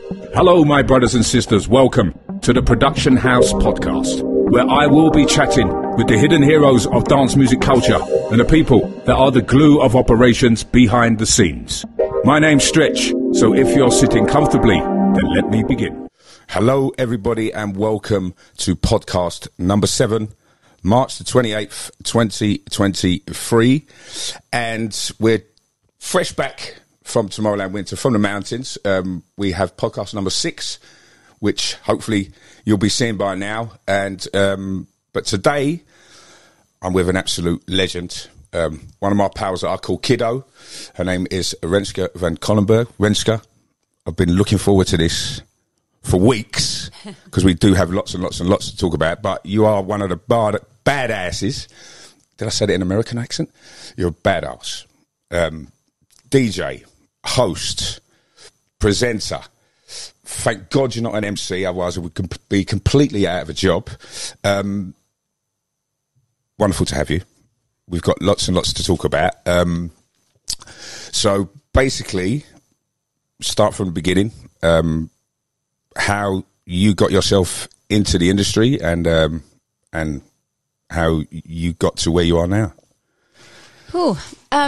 Hello, my brothers and sisters. Welcome to the Production House podcast, where I will be chatting with the hidden heroes of dance music culture and the people that are the glue of operations behind the scenes. My name's Stretch, so if you're sitting comfortably, then let me begin. Hello, everybody, and welcome to podcast number 7, March the 28th, 2023. And we're fresh back from Tomorrowland Winter, from the mountains. We have podcast number 6, which hopefully you'll be seeing by now. And but today, I'm with an absolute legend. One of my pals that I call Kiddo. Her name is Renske van Kollenburg. Renske, I've been looking forward to this for weeks because we do have lots and lots and lots to talk about. But you are one of the badasses. Did I say that in an American accent? You're a badass. DJ, host, presenter. Thank God you're not an MC, otherwise I would be completely out of a job. Wonderful to have you. We've got lots and lots to talk about. So basically, start from the beginning. How you got yourself into the industry and how you got to where you are now.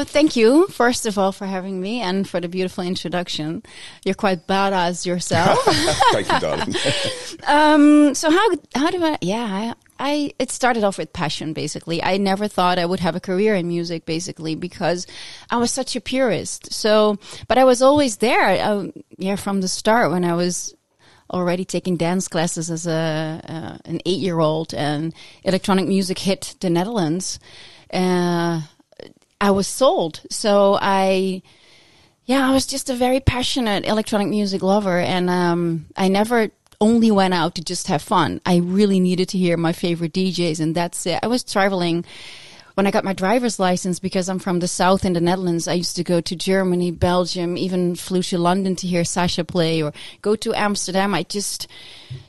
Thank you, first of all, for having me and for the beautiful introduction. You're quite badass yourself. Thank you, darling. So how do I? Yeah, it started off with passion, basically. I never thought I would have a career in music, basically, because I was such a purist. So, but I was always there. From the start, when I was already taking dance classes as an 8-year-old, and electronic music hit the Netherlands. I was sold. So I was just a very passionate electronic music lover, and I never only went out to just have fun. I really needed to hear my favorite DJs, and that's it. I was traveling when I got my driver's license, because I'm from the south in the Netherlands. I used to go to Germany, Belgium, even flew to London to hear Sasha play, or go to Amsterdam. I just,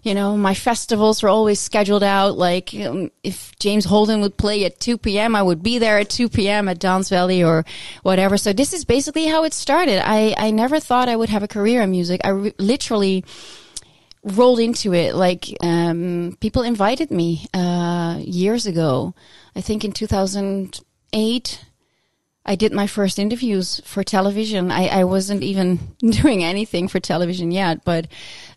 my festivals were always scheduled out. Like, if James Holden would play at 2 p.m., I would be there at 2 p.m. at Dance Valley or whatever. So this is basically how it started. I never thought I would have a career in music. I literally rolled into it. Like, people invited me years ago. I think in 2008, I did my first interviews for television. I wasn't even doing anything for television yet, but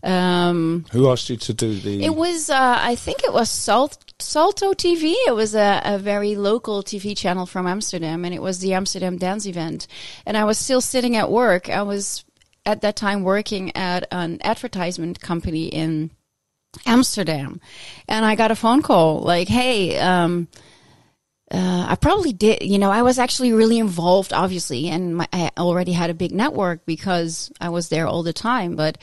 who asked you to do the? It was I think it was Salto TV. It was a very local TV channel from Amsterdam, and it was the Amsterdam Dance Event. And I was still sitting at work. I was at that time working at an advertisement company in Amsterdam, and I got a phone call like, "Hey." I probably did, I was actually really involved, obviously, and I already had a big network because I was there all the time. But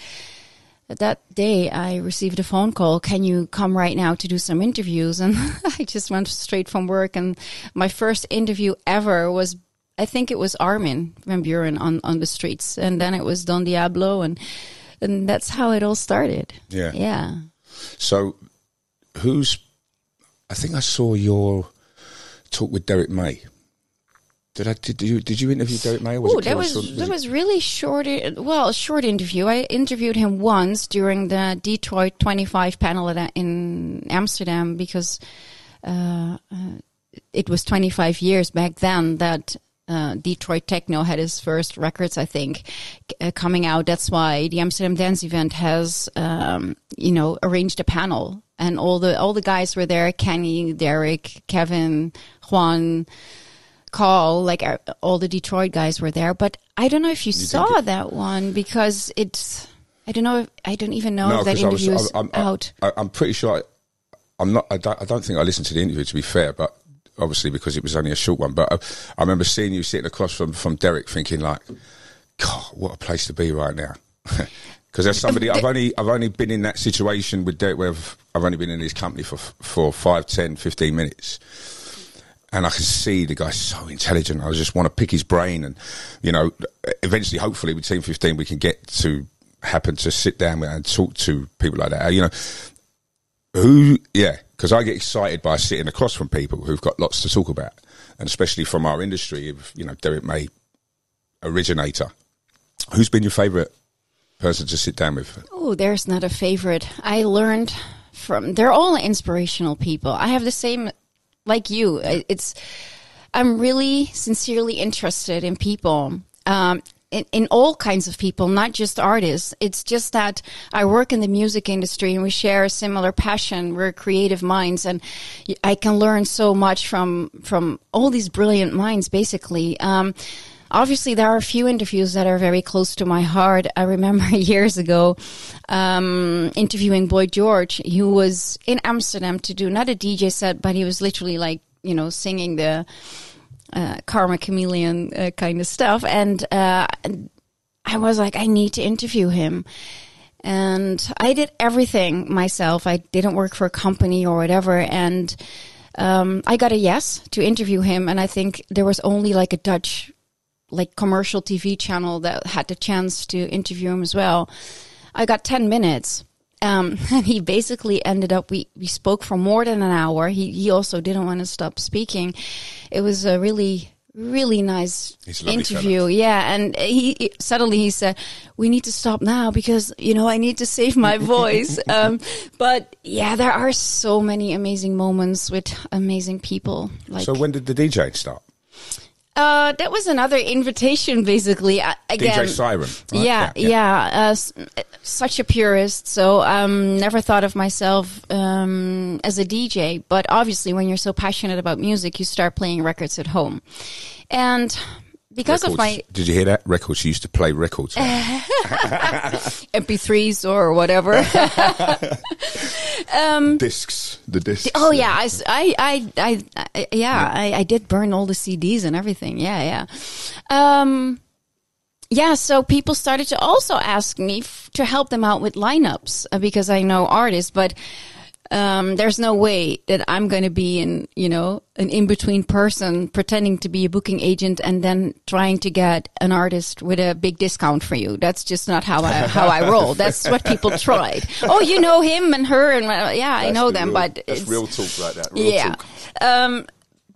that day I received a phone call, "Can you come right now to do some interviews?" And I just went straight from work. And my first interview ever was, I think it was Armin van Buuren on the streets. And then it was Don Diablo. And that's how it all started. Yeah. Yeah. So I think I saw your talk with Derek May. Did you interview Derek May? That was really short. Well, a short interview. I interviewed him once during the Detroit 25 panel in Amsterdam, because it was 25 years back then that Detroit Techno had his first records, I think, coming out. That's why the Amsterdam Dance Event has, arranged a panel. And all the guys were there: Kenny, Derek, Kevin, Juan, Carl, like all the Detroit guys were there. But I don't know if you saw that one, because I don't even know if that interview is out. I'm pretty sure I don't think I listened to the interview, to be fair, but obviously because it was only a short one. But I remember seeing you sitting across from Derek, thinking like, God, what a place to be right now. Because there's somebody, I've only been in that situation with Derek where I've only been in his company for 5, 10, 15 minutes. And I can see the guy's so intelligent. I just want to pick his brain. And, eventually, hopefully, with Team 15, we can happen to sit down and talk to people like that. Because I get excited by sitting across from people who've got lots to talk about. And especially from our industry, Derek May, originator. Who's been your favourite person to sit down with? Oh, there's not a favorite. I learned they're all inspirational people. I have the same, like you. I'm really sincerely interested in people. In all kinds of people, not just artists. It's just that I work in the music industry and we share a similar passion. We're creative minds, and I can learn so much from all these brilliant minds, basically. Obviously, there are a few interviews that are very close to my heart. I remember years ago interviewing Boy George. He was in Amsterdam to do not a DJ set, but he was literally like, singing the Karma Chameleon kind of stuff. And I was like, I need to interview him. And I did everything myself. I didn't work for a company or whatever. And I got a yes to interview him. And I think there was only like a Dutch commercial TV channel that had the chance to interview him as well. I got 10 minutes. And he basically ended up, we spoke for more than an hour. He also didn't want to stop speaking. It was a really, really nice interview. Fella. Yeah. And he suddenly said, we need to stop now because, I need to save my voice. But yeah, there are so many amazing moments with amazing people. So when did the DJ start? That was another invitation, basically. Again, DJ Siren. Right? Yeah. Such a purist. So never thought of myself as a DJ. But obviously, when you're so passionate about music, you start playing records at home. And because records. Of my... Did you hear that? Records. She used to play records. MP3s or whatever. Discs. The discs. Oh yeah, I did burn all the CDs and everything. Yeah. So people started to also ask me to help them out with lineups because I know artists, but there's no way that I'm going to be an in-between person pretending to be a booking agent and then trying to get an artist with a big discount for you. That's just not how I roll. That's what people tried. Oh, you know him and her and I know them, but it's real talk like that. Real talk.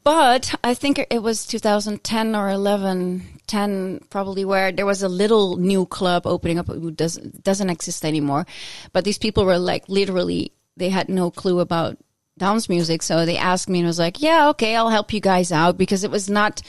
But I think it was 2010 or 10 probably, where there was a little new club opening up who doesn't exist anymore. But these people were like literally, they had no clue about dance music. So they asked me and I was like, yeah, okay, I'll help you guys out, because it was not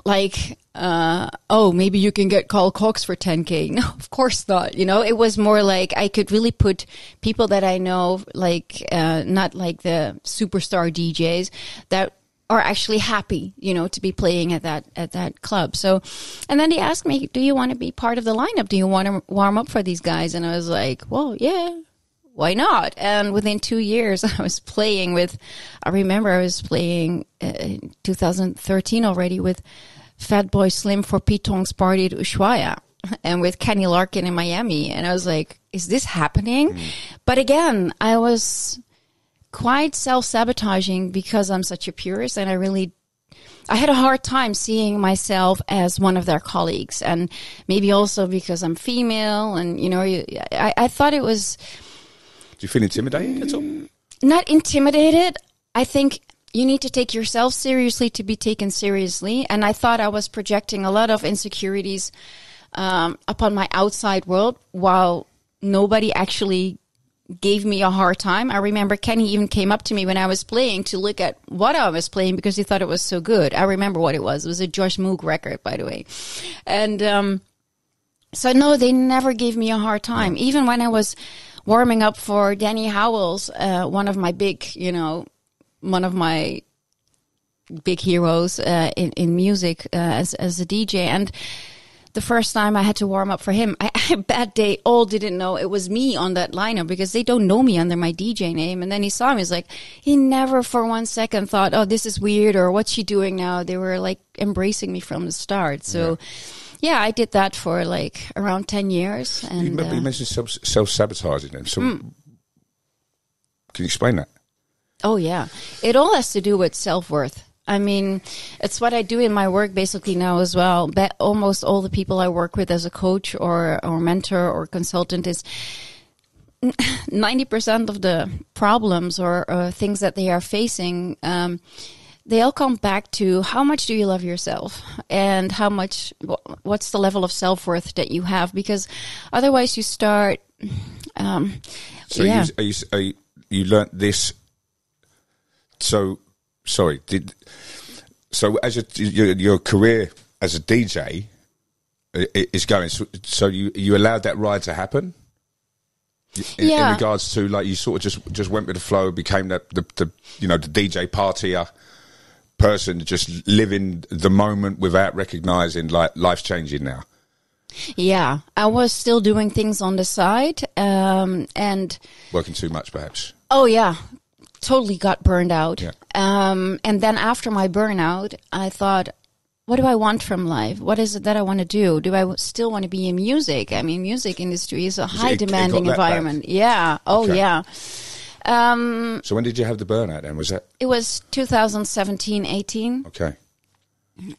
like, maybe you can get Carl Cox for 10K. No, of course not. It was more like I could really put people that I know, like, not like the superstar DJs that are actually happy, to be playing at that club. So, and then they asked me, do you want to be part of the lineup? Do you want to warm up for these guys? And I was like, well, yeah. Why not? And within 2 years, I was playing in 2013 already with Fatboy Slim for Pitong's party at Ushuaia and with Kenny Larkin in Miami. And I was like, is this happening? But again, I was quite self-sabotaging because I'm such a purist, and I had a hard time seeing myself as one of their colleagues. And maybe also because I'm female and, I thought it was... Do you feel intimidated at all? Not intimidated. I think you need to take yourself seriously to be taken seriously. And I thought I was projecting a lot of insecurities upon my outside world, while nobody actually gave me a hard time. I remember Kenny even came up to me when I was playing to look at what I was playing because he thought it was so good. I remember what it was. It was a Josh Moog record, by the way. And so, no, they never gave me a hard time. Even when I was warming up for Danny Howells, one of my big heroes in music as a DJ. And the first time I had to warm up for him, that day, all didn't know it was me on that lineup because they don't know me under my DJ name. And then he saw me, he's like, he never for 1 second thought, oh, this is weird, or what's she doing now? They were like embracing me from the start. So yeah, I did that for like around 10 years. And you mentioned self-sabotaging then. So can you explain that? Oh, yeah. It all has to do with self-worth. I mean, it's what I do in my work basically now as well. But almost all the people I work with as a coach or mentor or consultant is 90% of the problems or things that they are facing, they all come back to how much do you love yourself, and what's the level of self-worth that you have, because otherwise you start. You learnt this. So sorry. As your career as a DJ is going, so you allowed that ride to happen. In regards to, like, you sort of just went with the flow, became the DJ partier person, just living the moment without recognizing, like, life's changing now. Yeah, I was still doing things on the side, and working too much, perhaps. Oh yeah, totally got burned out. Yeah. And then after my burnout, I thought, what do I want from life? What is it that I want to do? Do I still want to be in music? I mean, music industry is a high demanding environment. Back. Yeah. Oh, okay. Yeah. So when did you have the burnout then? Was that? It was 2017, 18. Okay.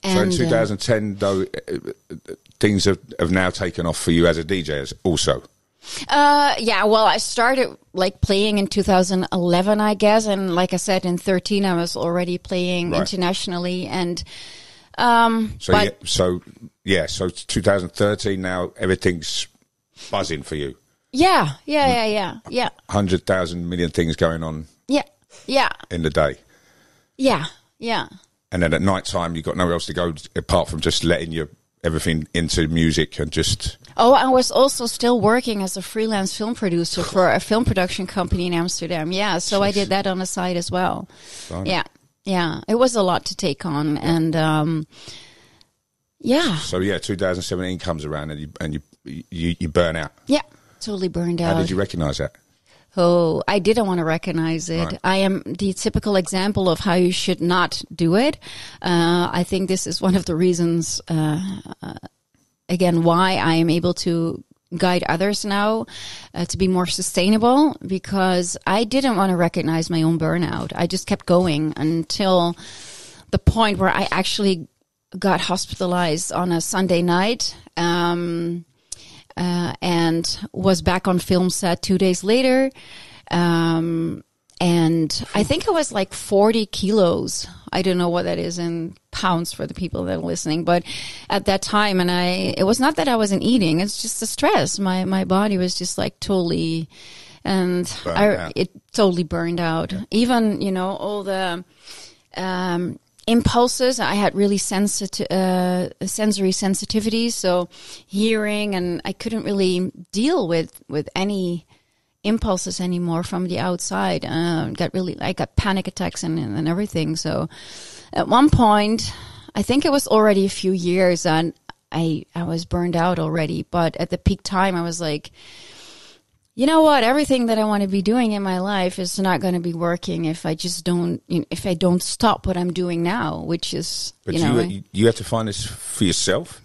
And, so in 2010, though, things have now taken off for you as a DJ also. Yeah, well, I started like playing in 2011, I guess. And like I said, in 13, I was already playing internationally. And, so 2013 now, everything's buzzing for you. Yeah. 100,000 million things going on. Yeah. In the day. Yeah. And then at night time, you've got nowhere else to go apart from just letting everything into music and just... Oh, I was also still working as a freelance film producer for a film production company in Amsterdam. Yeah, so I did that on the side as well. Fine. Yeah. It was a lot to take on, and yeah. So 2017 comes around, and you burn out. Yeah, totally burned out. How did you recognize that? Oh, I didn't want to recognize it. Right. I am the typical example of how you should not do it. I think this is one of the reasons, again, why I am able to guide others now to be more sustainable, because I didn't want to recognize my own burnout. I just kept going until the point where I actually got hospitalized on a Sunday night. And was back on film set 2 days later. And I think it was like 40 kilos. I don't know what that is in pounds for the people that are listening. But at that time, and it was not that I wasn't eating. It's just the stress. My body was just like totally, and it totally burned out. Yeah. Even, all the, impulses. I had really sensory sensitivity, so hearing, and I couldn't really deal with any impulses anymore from the outside. I got panic attacks and everything. So at one point, I think it was already a few years, and I was burned out already. But at the peak time, I was like, you know what? Everything that I want to be doing in my life is not going to be working if I just don't, if I don't stop what I'm doing now, which is, But you have to find this for yourself.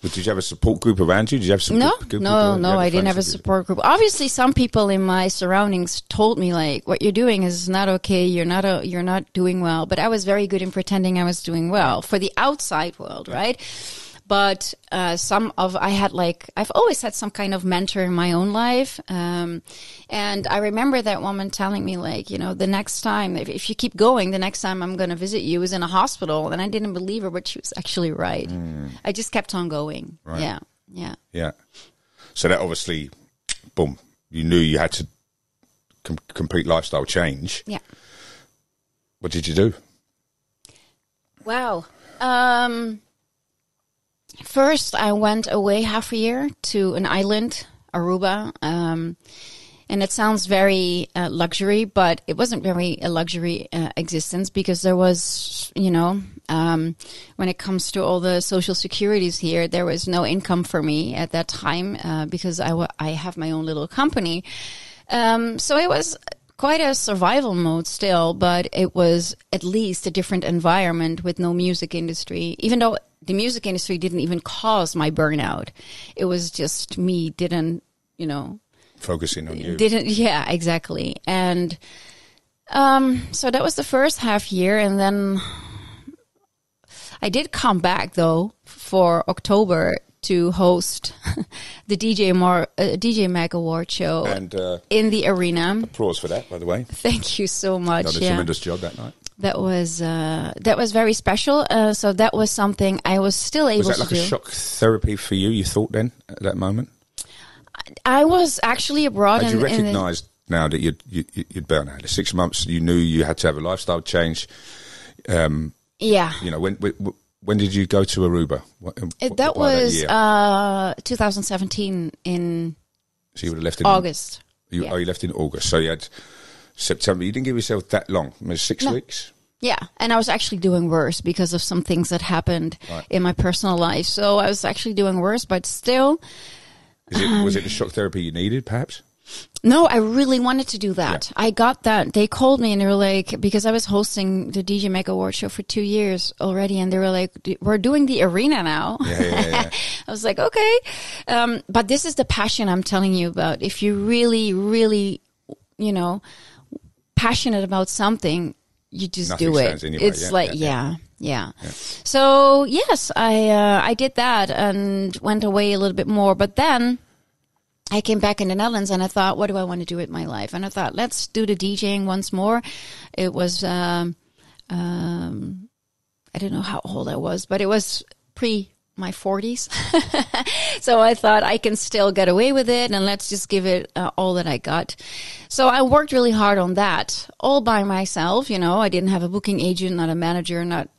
But did you have a support group around you? Did you have some good people? No, I didn't have a support group. Obviously, some people in my surroundings told me, like, what you're doing is not okay. You're not doing well. But I was very good in pretending I was doing well for the outside world, right? But I've always had some kind of mentor in my own life. And I remember that woman telling me, like, the next time, if you keep going, the next time I'm going to visit you is in a hospital. And I didn't believe her, but she was actually right. I just kept on going. Right. Yeah. So that obviously, boom, you knew you had to complete lifestyle change. Yeah. What did you do? Wow. First, I went away half a year to an island, Aruba, and it sounds very luxury, but it wasn't very a luxury existence, because there was, when it comes to all the social securities here, there was no income for me at that time because I have my own little company. So it was quite a survival mode still, but it was at least a different environment with no music industry, even though the music industry didn't even cause my burnout. It was just me focusing on you. Yeah, exactly. And so that was the first half year, and then I did come back though for October to host the DJ Mag Award show in the arena. Applause for that, by the way. Thank you so much. Done a tremendous job that night. that was very special. So that was something I was still able to do. Was that like a shock therapy for you? You thought then at that moment? I was actually abroad. Had you recognised now that you'd burn out? 6 months, you knew you had to have a lifestyle change. Yeah. You know, when did you go to Aruba? That was 2017 in. So you would have left in August. You left in August. So you had September. You didn't give yourself that long. Maybe 6 weeks. Yeah, and I was actually doing worse because of some things that happened in my personal life. So I was actually doing worse, but still. Was it the shock therapy you needed, perhaps? No, I really wanted to do that. Yeah. I got that. They called me and they were like, because I was hosting the DJ Mag Award show for 2 years already, and they were like, we're doing the arena now. Yeah. I was like, okay. But this is the passion I'm telling you about. If you're really, really, passionate about something, you just Nothing do it. In your it's way. Yeah. So yes, I did that and went away a little bit more, but then I came back in the Netherlands and I thought, what do I want to do with my life? And I thought, let's do the DJing once more. It was, I don't know how old I was, but it was pre my 40s. So I thought I can still get away with it and let's just give it all that I got. So I worked really hard on that all by myself. I didn't have a booking agent, not a manager, and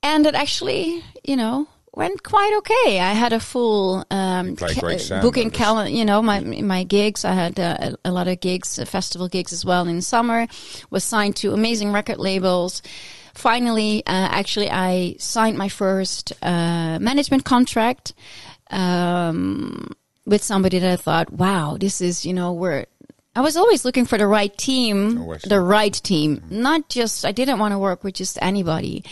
it actually, went quite okay. I had a full booking calendar. My gigs. I had a lot of gigs, festival gigs as well in the summer. Was signed to amazing record labels. Finally, I signed my first management contract with somebody that I thought, wow, this is where. I was always looking for the right team, Not just. I didn't want to work with just anybody.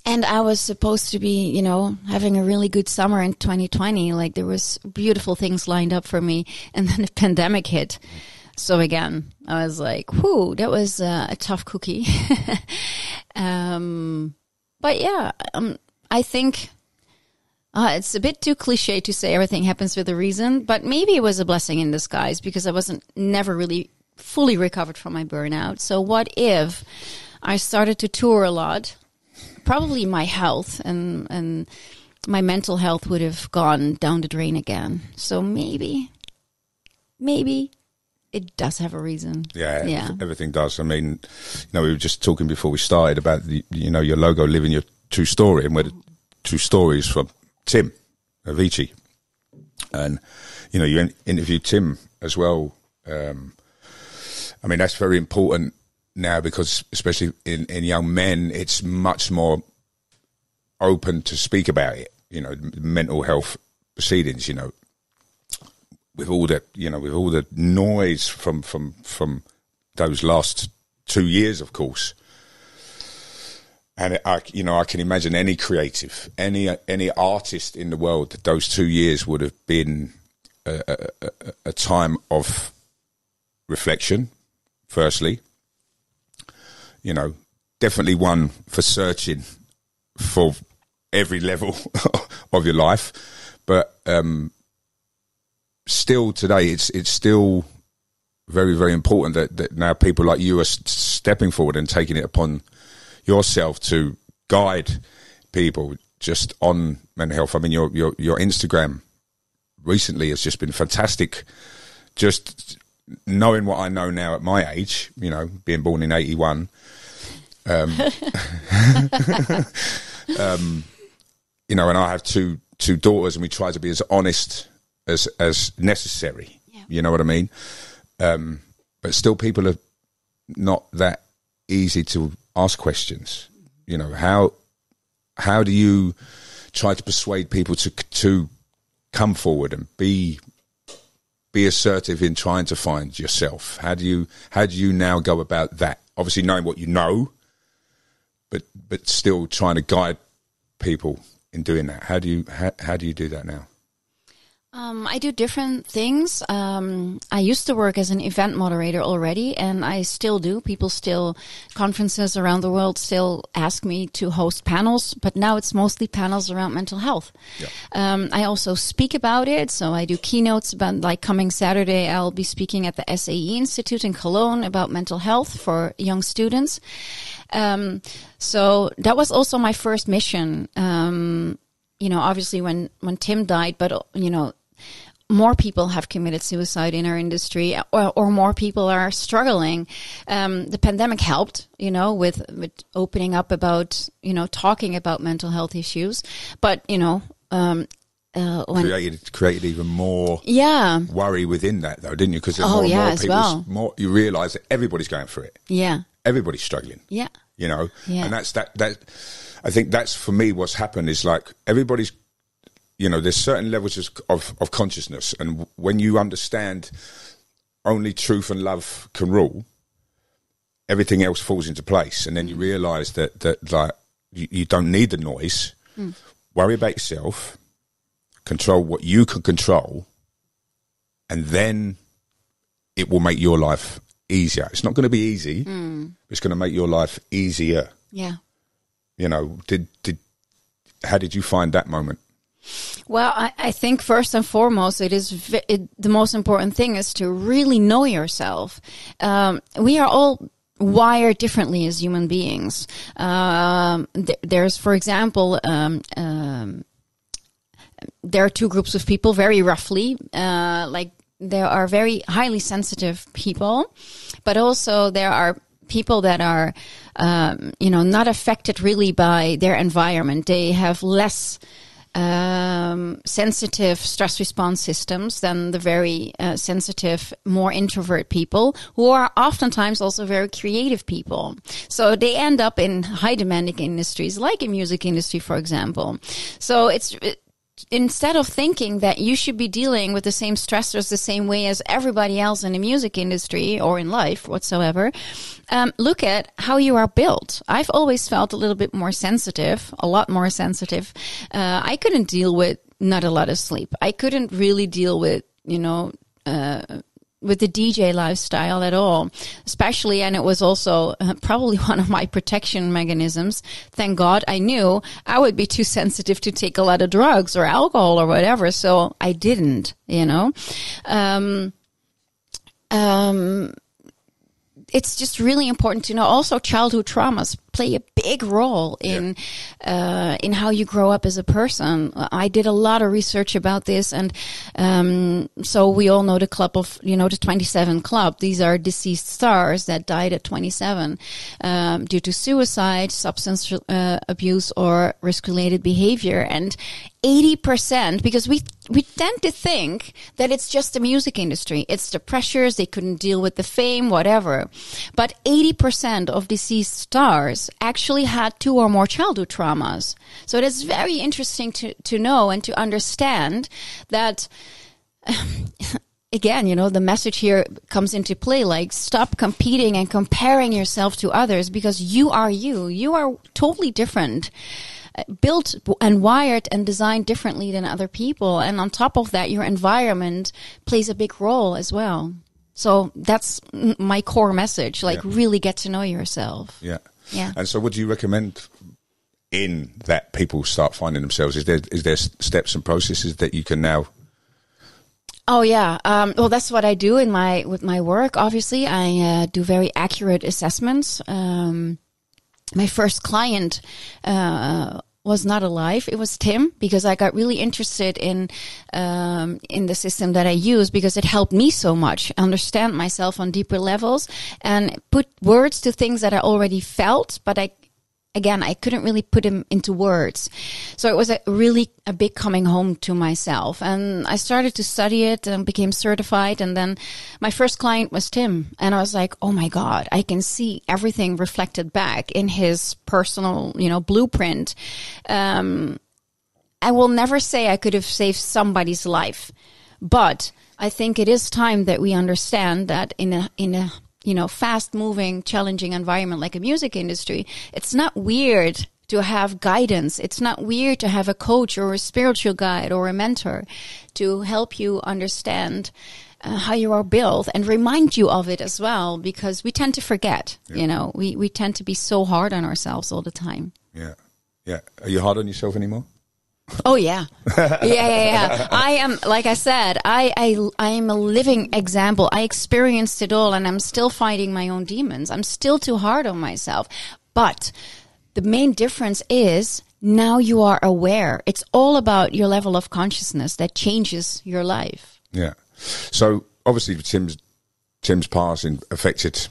And I was supposed to be, having a really good summer in 2020. Like there was beautiful things lined up for me. And then the pandemic hit. So again, I was like, whew, that was a tough cookie. But yeah, I think it's a bit too cliche to say everything happens for a reason. But maybe it was a blessing in disguise because I never really fully recovered from my burnout. So what if I started to tour a lot? Probably my health and my mental health would have gone down the drain again. So maybe it does have a reason. Yeah. Everything does. I mean, we were just talking before we started about your logo, living your true story, and where the true story is from Tim Avicii. And, you interviewed Tim as well. I mean, that's very important now because especially in young men, it's much more open to speak about it, mental health proceedings, with all that, with all the noise from those last 2 years, of course. And I can imagine any creative, any artist in the world that those 2 years would have been a time of reflection, firstly. Definitely one for searching for every level of your life. But still today, it's still very, very important that now people like you are stepping forward and taking it upon yourself to guide people just on mental health. I mean, your Instagram recently has just been fantastic. Just knowing what I know now at my age, being born in 81, and I have two daughters, and we try to be as honest as necessary. Yeah. You know what I mean? But still, people are not that easy to ask questions. How do you try to persuade people to come forward and be assertive in trying to find yourself? How do you now go about that? Obviously, knowing what you know, but still trying to guide people in doing that. How do you do that now? I do different things. I used to work as an event moderator already, and I still do. People still, conferences around the world still ask me to host panels, but now it's mostly panels around mental health. Yeah. I also speak about it, so I do keynotes about, like coming Saturday, I'll be speaking at the SAE Institute in Cologne about mental health for young students. So that was also my first mission. Obviously when Tim died, but, more people have committed suicide in our industry, or more people are struggling. The pandemic helped, with opening up about, talking about mental health issues. But, created even more worry within that, though, didn't you? Because more you realise that everybody's going through it. Yeah, everybody's struggling. Yeah, and that's that. I think that's for me what's happened is like everybody's. There's certain levels of consciousness, and when you understand only truth and love can rule, everything else falls into place, and then you realise that like you don't need the noise. Worry about yourself, control what you can control, and then it will make your life easier. It's not going to be easy. It's going to make your life easier. Yeah. How did you find that moment? Well, I think first and foremost, the most important thing is to really know yourself. We are all wired differently as human beings. There's, for example, there are two groups of people, very roughly, there are very highly sensitive people, but also there are people that are, not affected really by their environment. They have less sensitive stress response systems than the very sensitive, more introvert people, who are oftentimes also very creative people. So they end up in high demanding industries, like in music industry, for example. So instead of thinking that you should be dealing with the same stressors the same way as everybody else in the music industry or in life whatsoever, look at how you are built. I've always felt a little bit more sensitive, a lot more sensitive. I couldn't deal with not a lot of sleep. I couldn't really deal with, with the DJ lifestyle at all, especially, and it was also probably one of my protection mechanisms. Thank God I knew I would be too sensitive to take a lot of drugs or alcohol or whatever, so I didn't, It's just really important to know. Also, childhood traumas play a big role in how you grow up as a person. I did a lot of research about this, and so we all know the club of the 27 Club. These are deceased stars that died at 27 due to suicide, substance abuse, or risk-related behavior, and 80%, because we tend to think that it's just the music industry. It's the pressures, they couldn't deal with the fame, whatever. But 80% of deceased stars actually had 2 or more childhood traumas. So it is very interesting to know and to understand that, again, the message here comes into play, like stop competing and comparing yourself to others, because you are you. You are totally different. Built and wired and designed differently than other people. And on top of that, your environment plays a big role as well. So that's my core message, really get to know yourself. Yeah. Yeah. And so what do you recommend in that people start finding themselves? Is there steps and processes that you can now? Oh, yeah. Well, that's what I do with my work. Obviously, I do very accurate assessments. My first client was not alive. It was Tim, because I got really interested in the system that I use, because it helped me so much understand myself on deeper levels and put words to things that I already felt, but I couldn't really put them into words. So it was a big coming home to myself. And I started to study it and became certified. And then my first client was Tim. And I was like, oh my God, I can see everything reflected back in his personal, blueprint. I will never say I could have saved somebody's life, but I think it is time that we understand that in a fast-moving, challenging environment like a music industry, it's not weird to to have guidance. It's not weird to have a coach or a spiritual guide or a mentor to help you understand how you are built and remind you of it as well, because we tend to forget. We tend to be so hard on ourselves all the time. Yeah. Are you hard on yourself anymore? Oh yeah. Yeah. I am, like I said, I am a living example. I experienced it all, and I'm still fighting my own demons. I'm still too hard on myself. But the main difference is now you are aware. It's all about your level of consciousness that changes your life. Yeah. So obviously Tim's passing affected,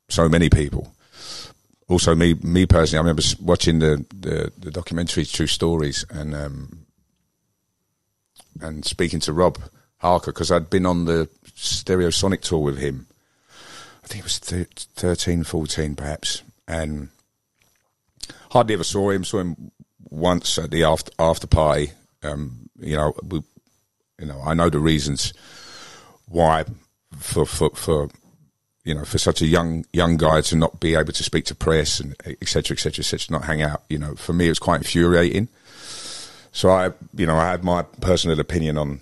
so many people. Also me personally, I remember watching the documentary True Stories and speaking to Rob Harker, because I'd been on the Stereosonic tour with him. I think it was 13, 14 perhaps, and hardly ever saw him. Saw him once at the after party. I know the reasons why for such a young guy to not be able to speak to press and et cetera, not hang out. For me, it was quite infuriating. So I had my personal opinion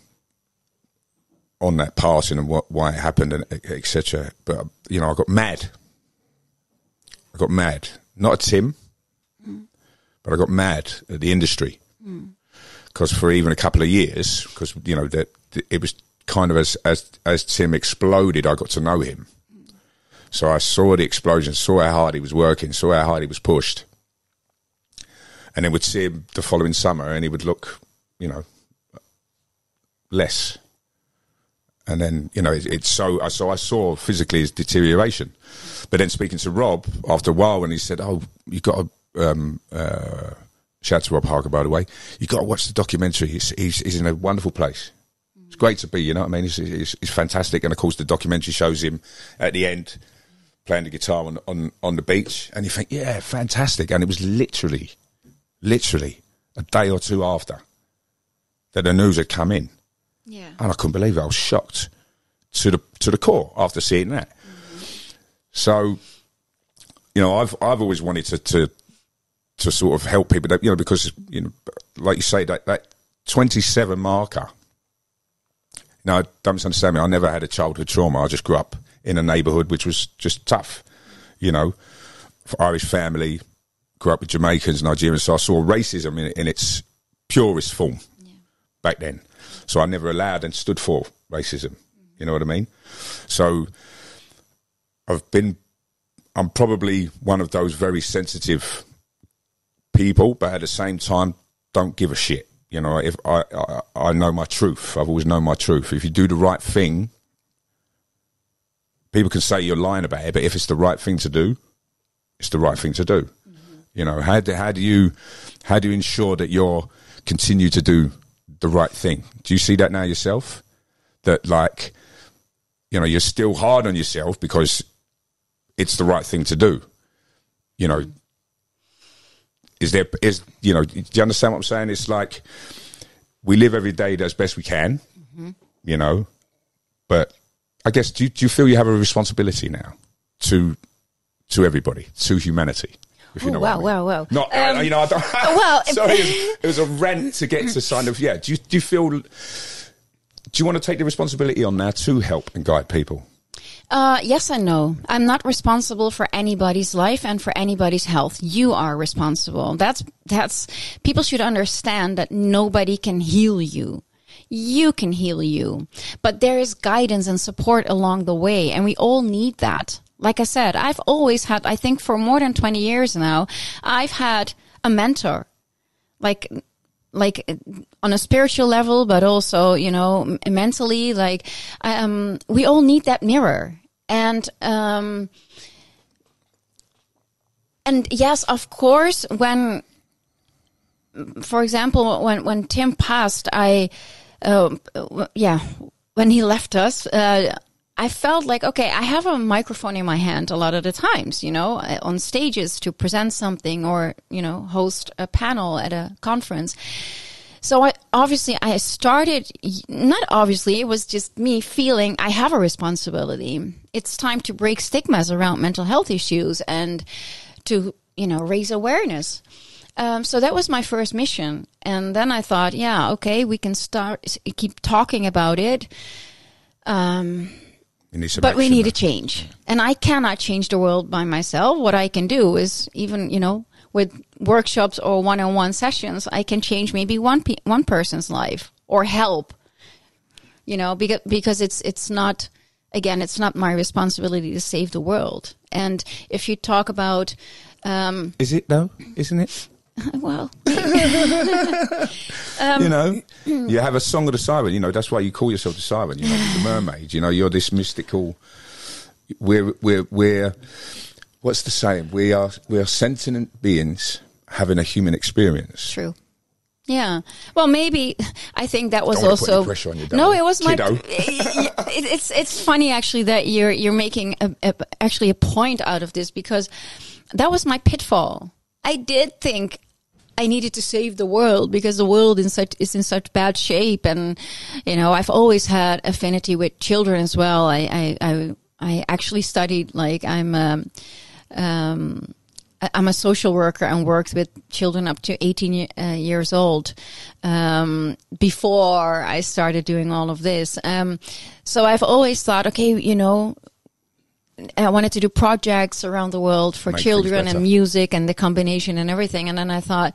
on that passing and why it happened and et cetera. But I got mad. Not at Tim, but I got mad at the industry. Because for even a couple of years, because that it was kind of as Tim exploded, I got to know him. So I saw the explosion, saw how hard he was working, saw how hard he was pushed, and then would see him the following summer, and he would look, less. And then I saw physically his deterioration. But then speaking to Rob after a while, when he said, "Oh, you got to." Shout out to Rob Harker, by the way. You got to watch the documentary. He's in a wonderful place. It's great to be, you know what I mean? He's fantastic. And of course, the documentary shows him at the end playing the guitar on the beach. And you think, yeah, fantastic. And it was literally a day or two after that the news had come in. Yeah. And I couldn't believe it. I was shocked to the core after seeing that. So, I've always wanted to sort of help people, that, because, like you say, that 27 marker. Don't misunderstand me. I never had a childhood trauma. I just grew up in a neighbourhood which was just tough, for Irish family, grew up with Jamaicans, Nigerians. So I saw racism in its purest form back then. So I never allowed and stood for racism. You know what I mean? So I'm probably one of those very sensitive people, but at the same time, don't give a shit. If I know my truth, I've always known my truth. If you do the right thing, people can say you're lying about it, but if it's the right thing to do, it's the right thing to do. How do you ensure that you're continue to do the right thing? Do you see that now yourself? That you're still hard on yourself because it's the right thing to do. Do you understand what I'm saying? It's like we live every day as best we can, but I guess, do you feel you have a responsibility now to everybody, to humanity? If you know what I mean. Wow. Not, I don't. Well, sorry, it was a rant to get to kind of, yeah. Do you feel, do you want to take the responsibility on now to help and guide people? Yes and no. I'm not responsible for anybody's life and for anybody's health. You are responsible. That's, people should understand that nobody can heal you. You can heal you, but there is guidance and support along the way, and we all need that. Like I said, I've always had, I think for more than 20 years now, I've had a mentor, like on a spiritual level, but also, mentally, we all need that mirror. And yes, of course, when, for example, when Tim passed, when he left us, I felt like, okay, I have a microphone in my hand a lot of the times, on stages to present something or, host a panel at a conference. So it was just me feeling I have a responsibility. It's time to break stigmas around mental health issues and to, raise awareness. So that was my first mission. And then I thought, yeah, okay, we can keep talking about it. But we need a change. And I cannot change the world by myself. What I can do is even, with workshops or one-on-one sessions, I can change maybe one person's life or help, because it's not, again, it's not my responsibility to save the world. And if you talk about... is it though? Isn't it? Well, you have a song of the siren. That's why you call yourself the siren. The mermaid. You're this mystical. We're. What's the saying? We are sentient beings having a human experience. True. Yeah. Well, maybe I think that was Don't also. Put any pressure on you, no, it was kiddo. It's funny actually that you're making actually a point out of this, because that was my pitfall. I did think I needed to save the world because the world is in such bad shape, and I've always had affinity with children as well. I actually studied, like, I'm a social worker and worked with children up to 18 years old before I started doing all of this. So I've always thought, okay, I wanted to do projects around the world for children and music and the combination and everything. And then I thought,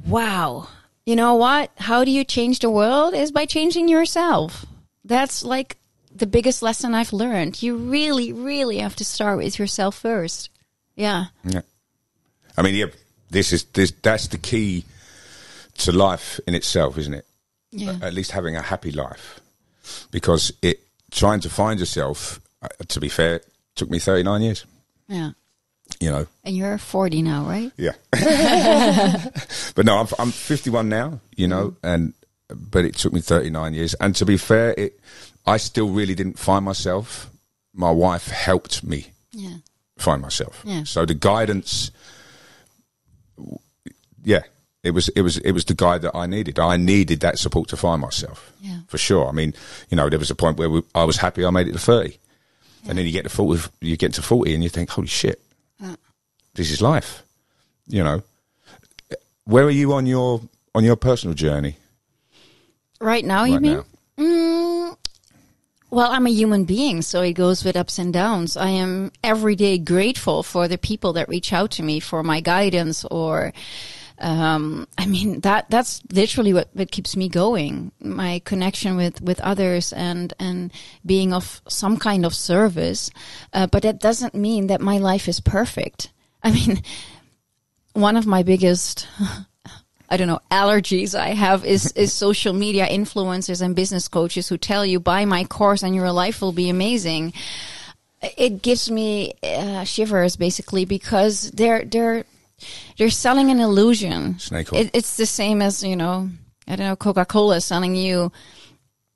wow, you know what? How do you change the world? Is by changing yourself. That's like the biggest lesson I've learned. You really, really have to start with yourself first. Yeah. Yeah. I mean, yeah, that's the key to life in itself, isn't it? Yeah. At least having a happy life, because trying to find yourself, to be fair, took me 39 years. Yeah. And you're 40 now, right? Yeah. But no, I'm 51 now, but it took me 39 years. And to be fair, I still really didn't find myself. My wife helped me find myself. Yeah. So the guidance, it was the guide that I needed. I needed that support to find myself, for sure. I mean, there was a point where I was happy I made it to 30. And then you get to 40, and you think, holy shit, this is life. Where are you on your personal journey? Right now, you mean? Well, I'm a human being, so it goes with ups and downs. I am every day grateful for the people that reach out to me for my guidance, or that's literally what keeps me going. My connection with others and being of some kind of service. But that doesn't mean that my life is perfect. I mean, one of my biggest, allergies I have is social media influencers and business coaches who tell you, buy my course and your life will be amazing. It gives me shivers, basically, because they're selling an illusion. Snake oil. It's the same as, Coca-Cola selling you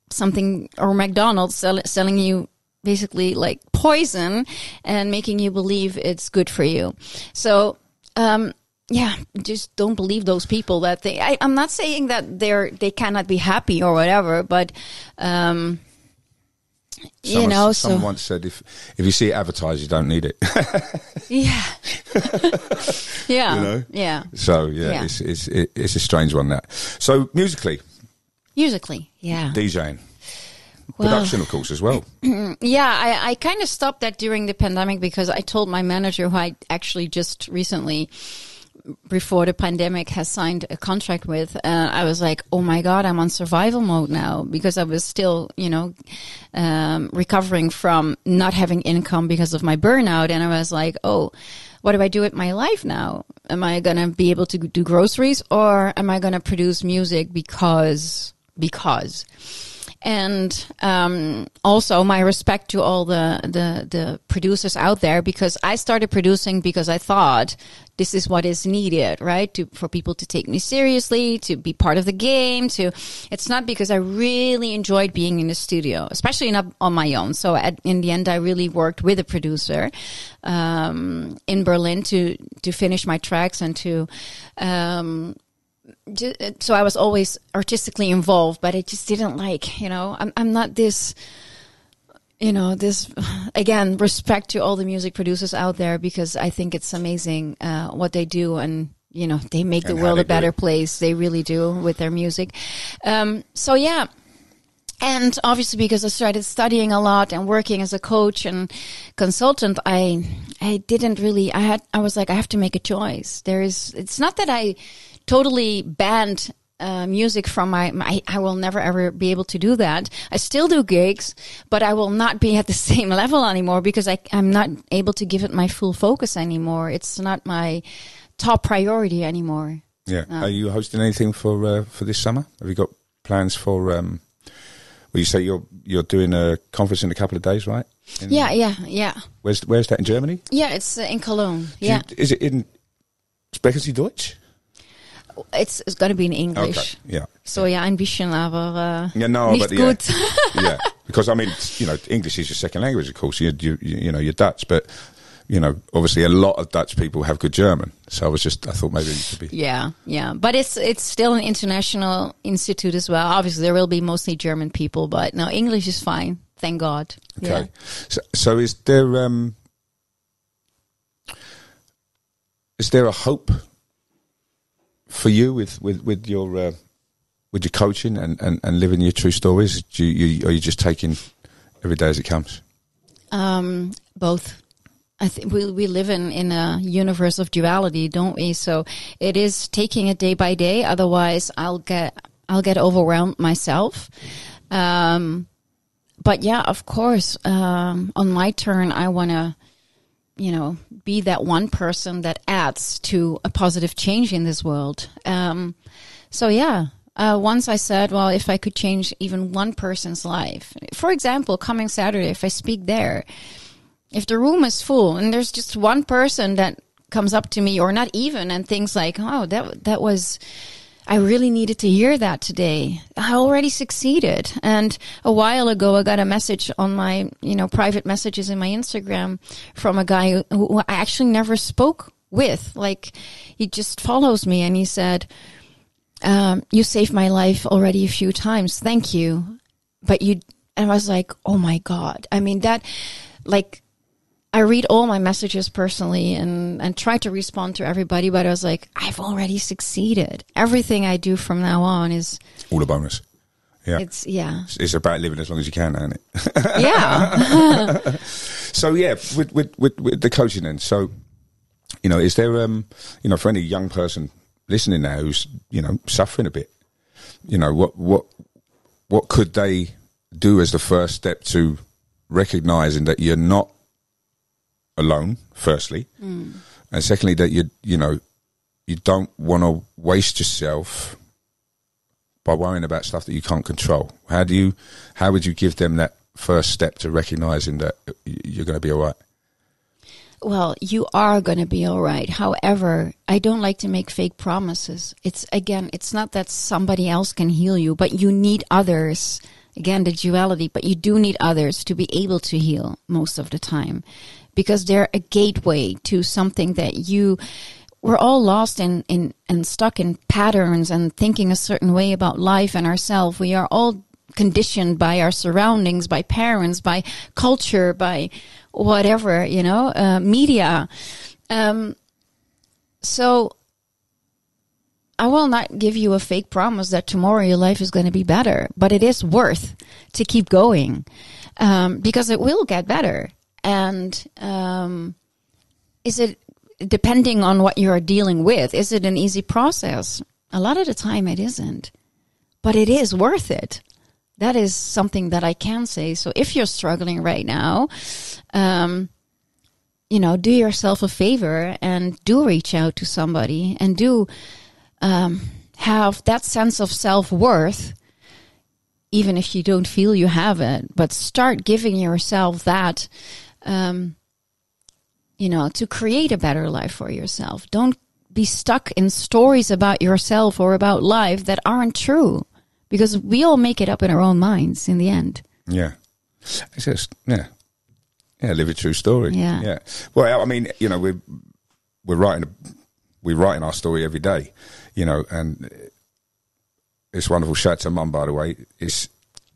something, or McDonald's selling you basically like poison and making you believe it's good for you. So, just don't believe those people that I'm not saying that they cannot be happy or whatever, but, someone once said, if you see it advertised, you don't need it. Yeah. Yeah. Yeah. So it's a strange one, that. So musically, yeah. DJing. Production, of course, as well. Yeah, I kind of stopped that during the pandemic because I told my manager, who I actually just recently, before the pandemic, has signed a contract with. I was like, oh my God, I'm on survival mode now, because I was still, recovering from not having income because of my burnout. And I was like, oh, what do I do with my life now? Am I going to be able to do groceries, or am I going to produce music because? And also my respect to all the producers out there, because I started producing because I thought this is what is needed, right? For people to take me seriously, to be part of the game. It's not because I really enjoyed being in the studio, especially not on my own. So in the end, I really worked with a producer in Berlin to finish my tracks and to. So I was always artistically involved, but I just didn't like, I'm not this, this, again, respect to all the music producers out there, because I think it's amazing what they do, and they make the world a better place. They really do with their music. So yeah. And obviously, because I started studying a lot and working as a coach and consultant, I was like, I have to make a choice. It's not that I totally banned music from I will never ever be able to do that. I still do gigs, but I will not be at the same level anymore, because I'm not able to give it my full focus anymore. It's not my top priority anymore. Yeah. Are you hosting anything for this summer? Have you got plans for? Well, you say you're doing a conference in a couple of days, right? Yeah. Where's that, in Germany? Yeah, it's in Cologne. Is it in Sprechen Sie Deutsch? It's going to be in English. Okay. Yeah. So ein bisschen, aber nicht gut. Yeah, because I mean, English is your second language, of course. You're Dutch, but obviously a lot of Dutch people have good German. So I thought maybe you could be. Yeah. But it's still an international institute as well. Obviously, there will be mostly German people, but no, English is fine. Thank God. Okay. Yeah. So is there a hope for you with your coaching and living your true stories? Are you just taking every day as it comes? Both. I think we live in a universe of duality, don't we? So it is taking it day by day. Otherwise, I'll get overwhelmed myself. But yeah, of course, on my turn, I want to, be that one person that adds to a positive change in this world. So yeah. Once I said, well, if I could change even one person's life, for example, coming Saturday, if I speak there, if the room is full and there's just one person that comes up to me, or not even, and thinks like, oh, that was, I really needed to hear that today. I already succeeded. And a while ago, I got a message on my, private messages in my Instagram from a guy who I actually never spoke with. Like, he just follows me, and he said, you saved my life already a few times. Thank you. And I was like, oh my God. I mean, I read all my messages personally and try to respond to everybody, but I was like, I've already succeeded. Everything I do from now on is all a bonus. Yeah. It's about living as long as you can, isn't it? Yeah. So yeah, with the coaching then. So, is there for any young person listening now who's, suffering a bit, what could they do as the first step to recognizing that you're not alone, firstly, and secondly, that you don't want to waste yourself by worrying about stuff that you can't control? How would you give them that first step to recognizing that you're going to be all right? Well, you are going to be all right. However, I don't like to make fake promises. It's not that somebody else can heal you, but you need others. Again, the duality, but you do need others to be able to heal most of the time, because they're a gateway to something that we're all lost in and stuck in patterns and thinking a certain way about life and ourselves. We are all conditioned by our surroundings, by parents, by culture, by whatever, media. So I will not give you a fake promise that tomorrow your life is going to be better, but it is worth to keep going, because it will get better. And is it, depending on what you are dealing with, is it an easy process? A lot of the time it isn't, but it is worth it. That is something that I can say. So if you're struggling right now, do yourself a favor and do reach out to somebody, and do have that sense of self-worth, even if you don't feel you have it. But start giving yourself that, to create a better life for yourself. Don't be stuck in stories about yourself or about life that aren't true, because we all make it up in our own minds in the end. Yeah. It's just, live a true story. Yeah. Well, I mean, we're writing our story every day, and it's wonderful. Shout out to Mum, by the way. It's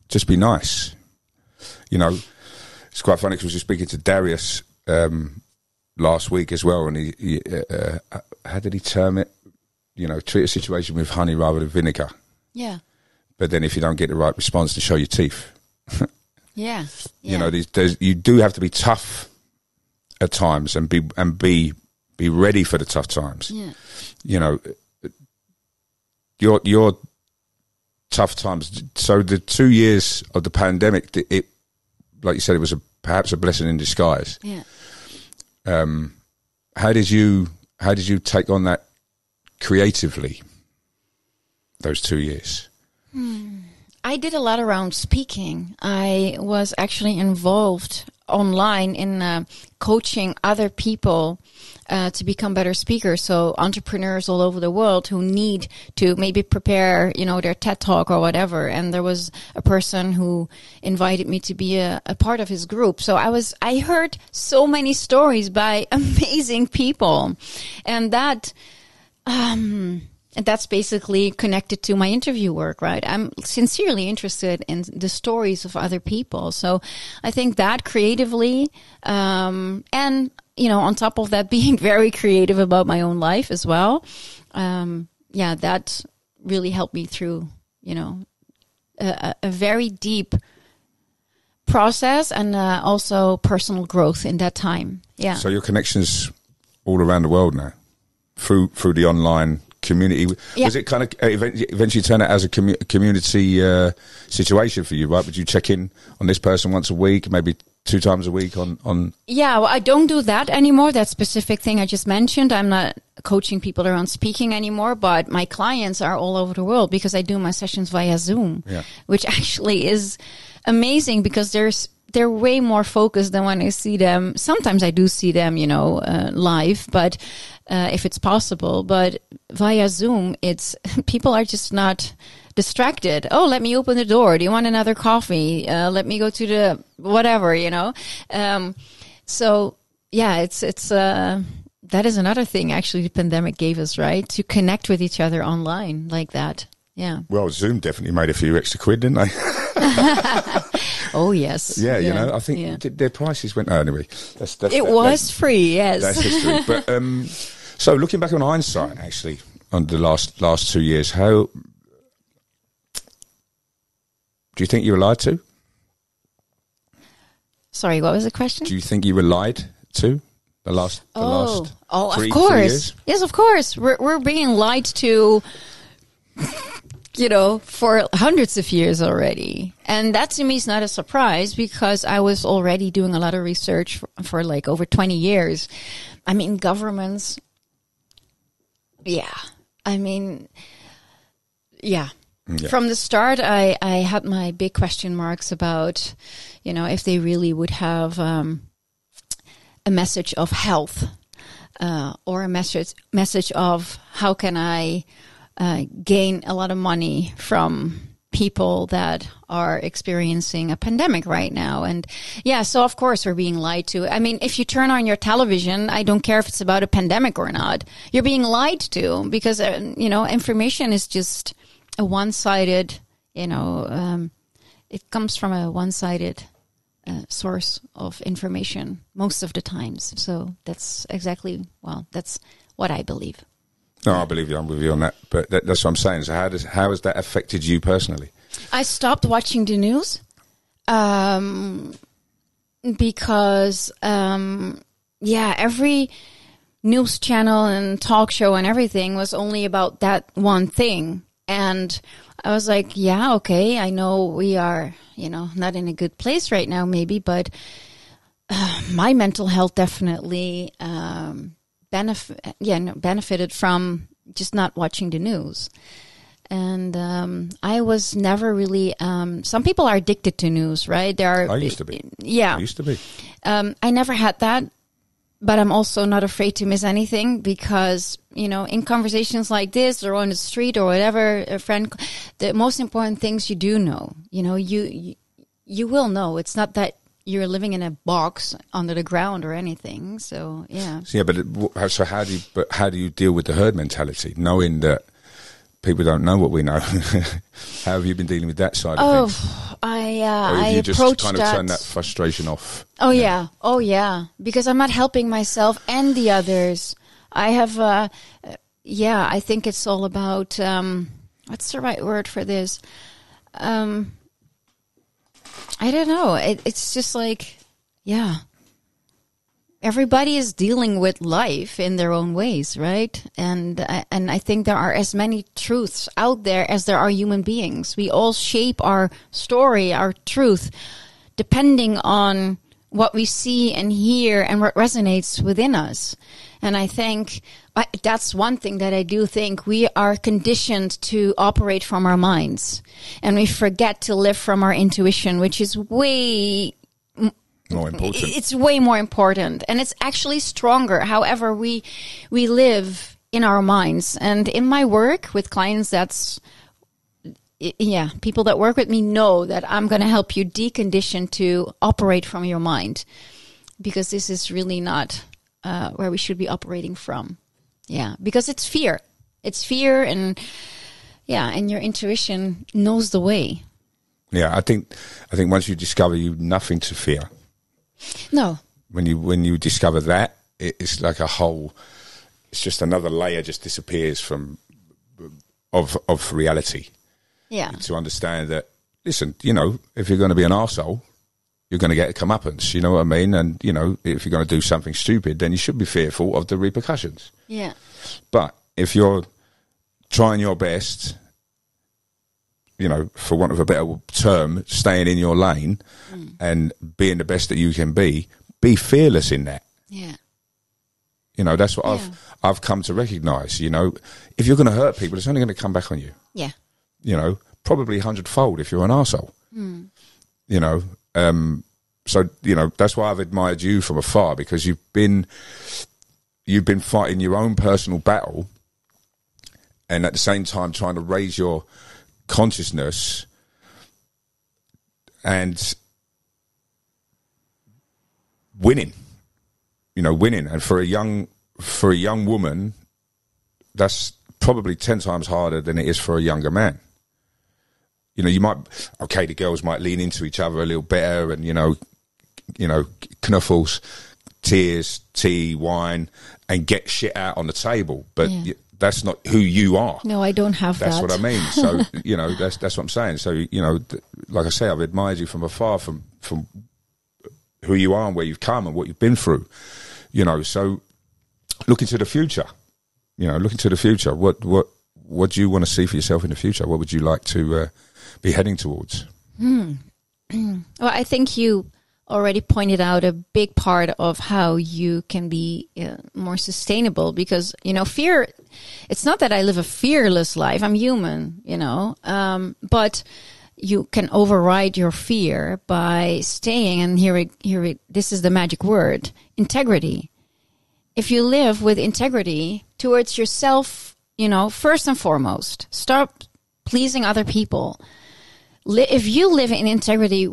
just be nice. It's quite funny because we were speaking to Darius last week as well, and he how did he term it? You know, treat a situation with honey rather than vinegar. Yeah. But then if you don't get the right response, to show your teeth. Yeah. You know, you do have to be tough at times and be ready for the tough times. Yeah. You know, your tough times. So the 2 years of the pandemic, it like you said, it was perhaps a blessing in disguise. Yeah. How did you take on that creatively? Those 2 years. I did a lot around speaking. I was actually involved online in coaching other people to become better speakers. So entrepreneurs all over the world who need to maybe prepare, you know, their TED Talk or whatever. And there was a person who invited me to be a part of his group. So I heard so many stories by amazing people, and that's basically connected to my interview work, right? I'm sincerely interested in the stories of other people. So I think that creatively, and, you know, on top of that, being very creative about my own life as well. That really helped me through, you know, a very deep process and also personal growth in that time. Yeah. So your connections all around the world now through the online community. Yeah. Was it kind of eventually turn out as a community situation for you, right? Would you check in on this person once a week, maybe 2 times a week on? Yeah, well, I don't do that anymore. That specific thing I just mentioned. I'm not coaching people around speaking anymore, but my clients are all over the world because I do my sessions via Zoom, which actually is amazing because they're way more focused than when I see them. Sometimes I do see them, you know, live, but if it's possible. But via Zoom, people are just not distracted. Oh, let me open the door. Do you want another coffee? Let me go to the whatever, you know. So yeah, it's that is another thing actually the pandemic gave us, right? To connect with each other online like that. Yeah. Well, Zoom definitely made a few extra quid, didn't they? Oh, yes. Yeah, you know, I think their prices went anyway. It was free, yes. That's history. But so looking back on hindsight, actually, on the last 2 years, how do you think you were lied to? Sorry, what was the question? Do you think you were lied to the last of 3 course. years? Yes, of course. We're being lied to, you know, for hundreds of years already. And that to me is not a surprise because I was already doing a lot of research for like over 20 years. I mean, governments. Yeah. I mean, yeah. Yeah. From the start, I had my big question marks about, you know, if they really would have a message of health or a message of how can I gain a lot of money from people that are experiencing a pandemic right now. And yeah, so of course we're being lied to. I mean, if you turn on your television, I don't care if it's about a pandemic or not, you're being lied to because, you know, information is just a one-sided, you know, it comes from a one-sided source of information most of the times. So that's that's what I believe. No, I believe you. I'm with you on that. But that's what I'm saying. So how has that affected you personally? I stopped watching the news because, every news channel and talk show and everything was only about that one thing. And I was like, yeah, okay, I know we are, you know, not in a good place right now, maybe, but my mental health definitely benefited from just not watching the news. And I was never really. Some people are addicted to news, right? I used to be. Yeah, I used to be. I never had that. But I'm also not afraid to miss anything because, you know, in conversations like this or on the street or whatever, a friend, the most important things you do know, you know, you will know. It's not that you're living in a box under the ground or anything. So, yeah. So, yeah, but how do you deal with the herd mentality, knowing that people don't know what we know. How have you been dealing with that side of things? I Or have you just approached kind of that. turned that frustration off? Oh yeah, because I'm not helping myself and the others. I have, I think it's all about what's the right word for this? I don't know. It's just like, everybody is dealing with life in their own ways, right? And I think there are as many truths out there as there are human beings. We all shape our story, our truth, depending on what we see and hear and what resonates within us. And I think that's one thing that I do think. We are conditioned to operate from our minds, and we forget to live from our intuition, which is way more important. It's way more important, and it's actually stronger. However, we live in our minds, and in my work with clients, people that work with me know that I'm going to help you decondition to operate from your mind, because this is really not where we should be operating from. Yeah, because it's fear. It's fear, and your intuition knows the way. Yeah, I think once you discover you've nothing to fear. No. When you discover that, it's like it's just another layer just disappears of reality. Yeah. To understand that, listen, if you're going to be an arsehole, you're going to get a comeuppance, you know what I mean? And, if you're going to do something stupid, then you should be fearful of the repercussions. Yeah. But if you're trying your best, for want of a better term, staying in your lane and being the best that you can be fearless in that. Yeah. That's what I've come to recognise, if you're going to hurt people, it's only going to come back on you. Yeah. Probably 100-fold if you're an arsehole. So, that's why I've admired you from afar, because you've been fighting your own personal battle, and at the same time trying to raise your consciousness and winning. And for a young woman, that's probably 10 times harder than it is for a younger man. The girls might lean into each other a little better, and knuffles, tears, tea, wine, and get shit out on the table. But that's not who you are. No, I don't have that. That's what I mean. So, that's what I'm saying. So, like I say, I've admired you from afar, from who you are and where you've come and what you've been through. So look into the future. What do you want to see for yourself in the future? What would you like to be heading towards? Well, I think you already pointed out a big part of how you can be more sustainable, because, fear, it's not that I live a fearless life. I'm human, but you can override your fear by staying, and this is the magic word, integrity. If you live with integrity towards yourself, first and foremost, stop pleasing other people. If you live in integrity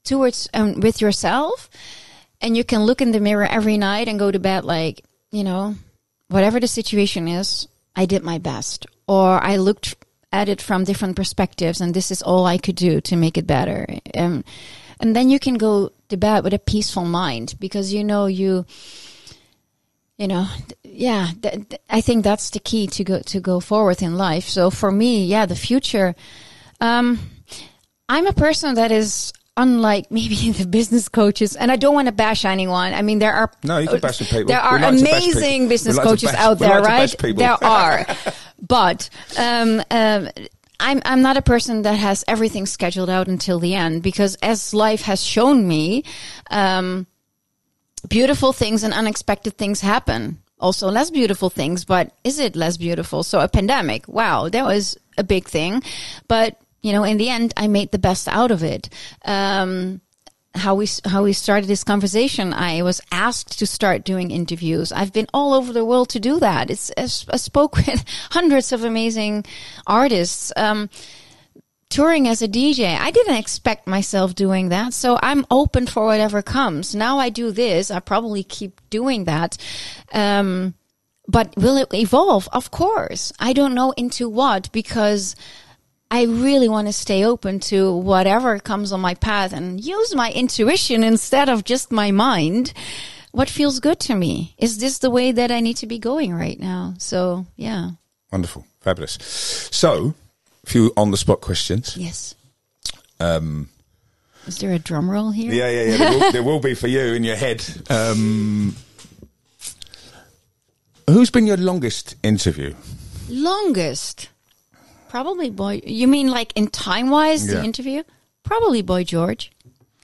towards with yourself, and you can look in the mirror every night and go to bed like, whatever the situation is, I did my best, or I looked at it from different perspectives, and this is all I could do to make it better. And then you can go to bed with a peaceful mind, because I think that's the key to go forward in life. So for me, the future, I'm a person that is unlike maybe the business coaches, and I don't want to bash anyone. I mean, you can bash people. There are amazing business coaches out there, right? There are, but I'm not a person that has everything scheduled out until the end, because as life has shown me, beautiful things and unexpected things happen. Also less beautiful things, but is it less beautiful? So a pandemic, wow, that was a big thing, but in the end, I made the best out of it. How we started this conversation, I was asked to start doing interviews. I've been all over the world to do that. I spoke with hundreds of amazing artists. Touring as a DJ, I didn't expect myself doing that. So I'm open for whatever comes. Now I do this. I probably keep doing that. but will it evolve? Of course. I don't know into what, because I really want to stay open to whatever comes on my path and use my intuition instead of just my mind. What feels good to me? Is this the way that I need to be going right now? So, yeah. Wonderful. Fabulous. So, a few on-the-spot questions. Yes. Is there a drum roll here? Yeah. There will be for you in your head. Who's been your longest interview? Longest? Probably Boy. You mean like in time-wise, the interview? Probably Boy George.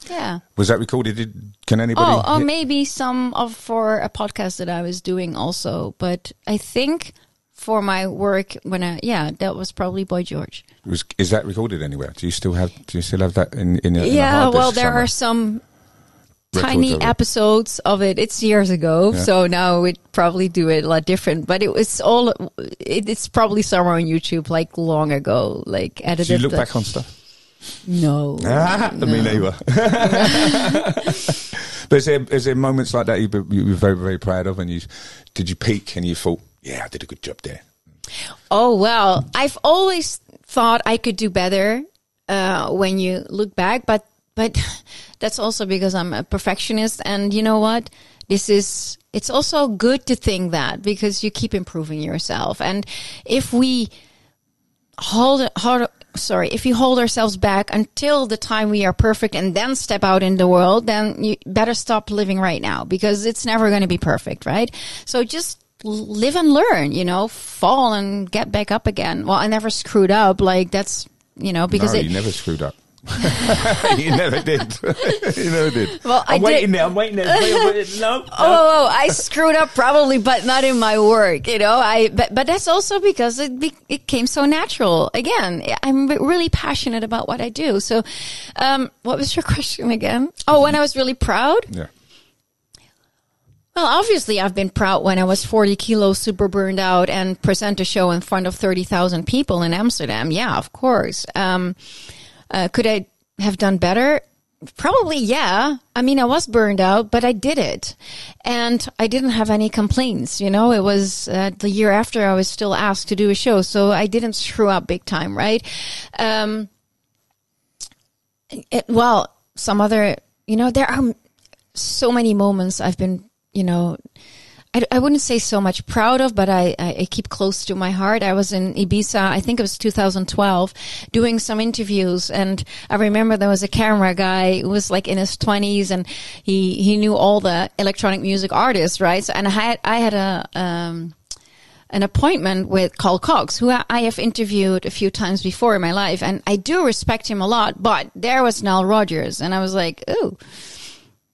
Yeah. Was that recorded? Can anybody? Oh, maybe for a podcast that I was doing also. But I think for my work that was probably Boy George. Is that recorded anywhere? Do you still have that in your Yeah, well, there are some tiny episodes of it. It's years ago, so now we'd probably do it a lot different. But it's probably somewhere on YouTube, like long ago, like edited. Do you look back on stuff? No. Me neither. But is there moments like that you were very, very proud of, and did you peak and you thought, yeah, I did a good job there? Oh, well, I've always thought I could do better when you look back, but that's also because I'm a perfectionist, and you know what? It's also good to think that, because you keep improving yourself. And if we if you hold ourselves back until the time we are perfect and then step out in the world, then you better stop living right now, because it's never going to be perfect, right? So just live and learn, fall and get back up again. Well, I never screwed up. Like that's, because you never screwed up. You never did. You never did. Well, I'm waiting there. No. Oh, I screwed up probably, but not in my work. But that's also because it came so natural. Again, I'm really passionate about what I do. So, what was your question again? Oh, when I was really proud. Yeah. Well, obviously, I've been proud when I was 40 kilos, super burned out, and present a show in front of 30,000 people in Amsterdam. Yeah, of course. Could I have done better? Probably, yeah. I mean, I was burned out, but I did it. And I didn't have any complaints, It was the year after I was still asked to do a show, so I didn't screw up big time, right? Some other, there are so many moments I've been, I wouldn't say so much proud of, but I keep close to my heart. I was in Ibiza, I think it was 2012, doing some interviews. And I remember there was a camera guy who was like in his 20s, and he knew all the electronic music artists, right? So, and I had an appointment with Carl Cox, who I have interviewed a few times before in my life. And I do respect him a lot, but there was Nile Rodgers. And I was like, ooh.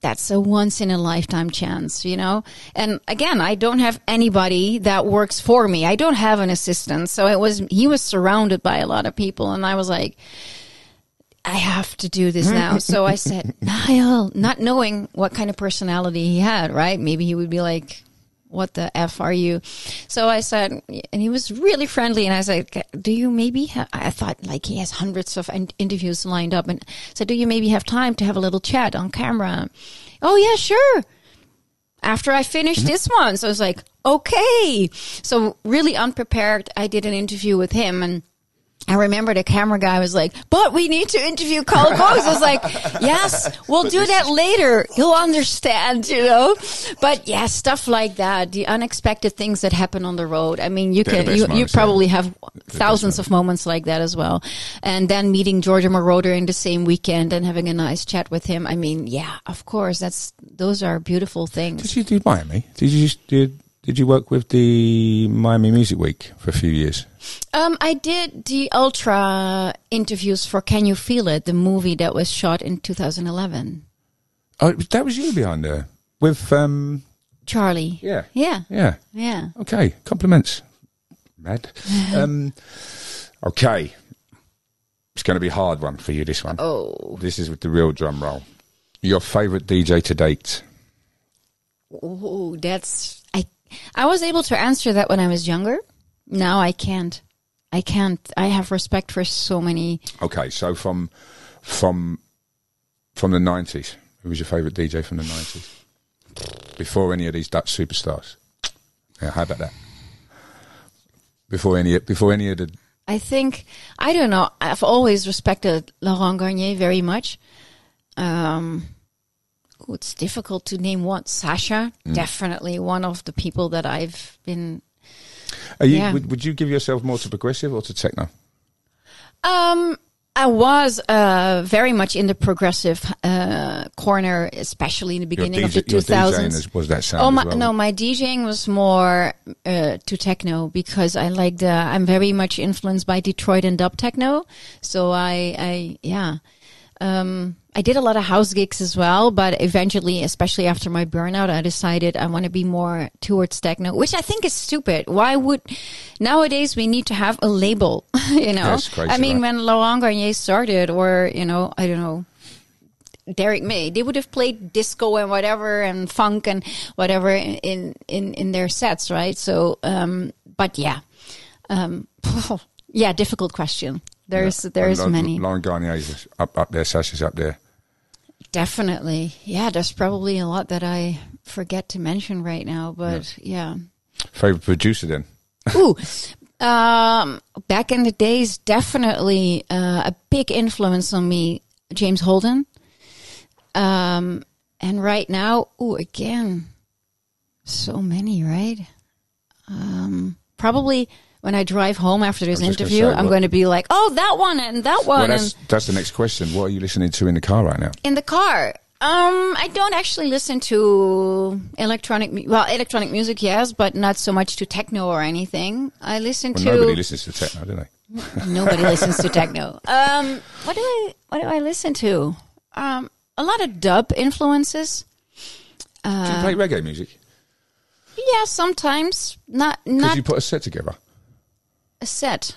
That's a once-in-a-lifetime chance, And again, I don't have anybody that works for me. I don't have an assistant. So he was surrounded by a lot of people. And I was like, I have to do this now. So I said, Niall, not knowing what kind of personality he had, right? Maybe he would be like, what the F are you? So I said, and he was really friendly. And I said, do you maybe have, I thought like he has hundreds of interviews lined up. And said, do you maybe have time to have a little chat on camera? Oh yeah, sure. After I finished this one. So I was like, okay. So really unprepared. I did an interview with him, and I remember the camera guy was like, but we need to interview Carl Cox. I was like, yes, we'll do that later. He'll understand, But yeah, stuff like that, the unexpected things that happen on the road. I mean, you probably have thousands of moments like that as well. And then meeting Georgia Moroder in the same weekend and having a nice chat with him. I mean, yeah, of course, those are beautiful things. Did you do Miami? Did you work with the Miami Music Week for a few years? I did the Ultra interviews for Can You Feel It, the movie that was shot in 2011. Oh, that was you behind there with Charlie. Yeah. Yeah. Okay, compliments. Mad. Okay, it's going to be a hard one for you. This one. Oh, this is with the real drum roll. Your favourite DJ to date? Oh, I was able to answer that when I was younger. Now I can't. I have respect for so many. Okay, so from the 90s, who was your favourite DJ from the 90s? Before any of these Dutch superstars? Yeah, how about that? Before any of the... I think, I don't know, I've always respected Laurent Garnier very much. It's difficult to name one. Sasha, definitely one of the people that I've been... Would you give yourself more to progressive or to techno? I was very much in the progressive corner, especially in the beginning of the 2000s. Your DJing was that sound as well? No, my DJing was more to techno because I'm very much influenced by Detroit and dub techno. So I did a lot of house gigs as well, but eventually, especially after my burnout, I decided I want to be more towards techno, which I think is stupid. Why would nowadays we need to have a label? That's crazy, I mean, right? when Laurent Garnier started, or I don't know, Derek May, they would have played disco and whatever and funk and whatever in their sets, right? So, but yeah, difficult question. There's many. Laurent Garnier is up there, Sasha's up there. Definitely. Yeah, there's probably a lot that I forget to mention right now, but yeah. Favorite producer then? Ooh, back in the days, definitely a big influence on me, James Holden. And right now, again, so many, right? Probably when I drive home after this interview, I'm going to be like, oh, that one and that one. Well, that's the next question. What are you listening to in the car right now? In the car, I don't actually listen to electronic music, yes, but not so much to techno or anything. I listen to... Nobody listens to techno, do they? Nobody listens to techno. What do I listen to? A lot of dub influences. Do you play reggae music? Yeah, sometimes. Not. Could you put a set together? A set.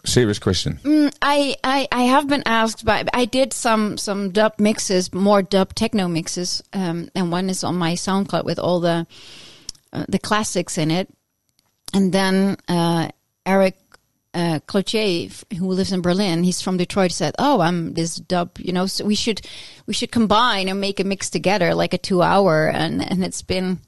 Serious question. I have been asked, but I did some dub mixes, more dub techno mixes, and one is on my SoundCloud with all the classics in it. And then Eric Cloutier, who lives in Berlin, he's from Detroit, said, "Oh, I'm this dub, so we should combine and make a mix together, like a 2-hour." And it's been,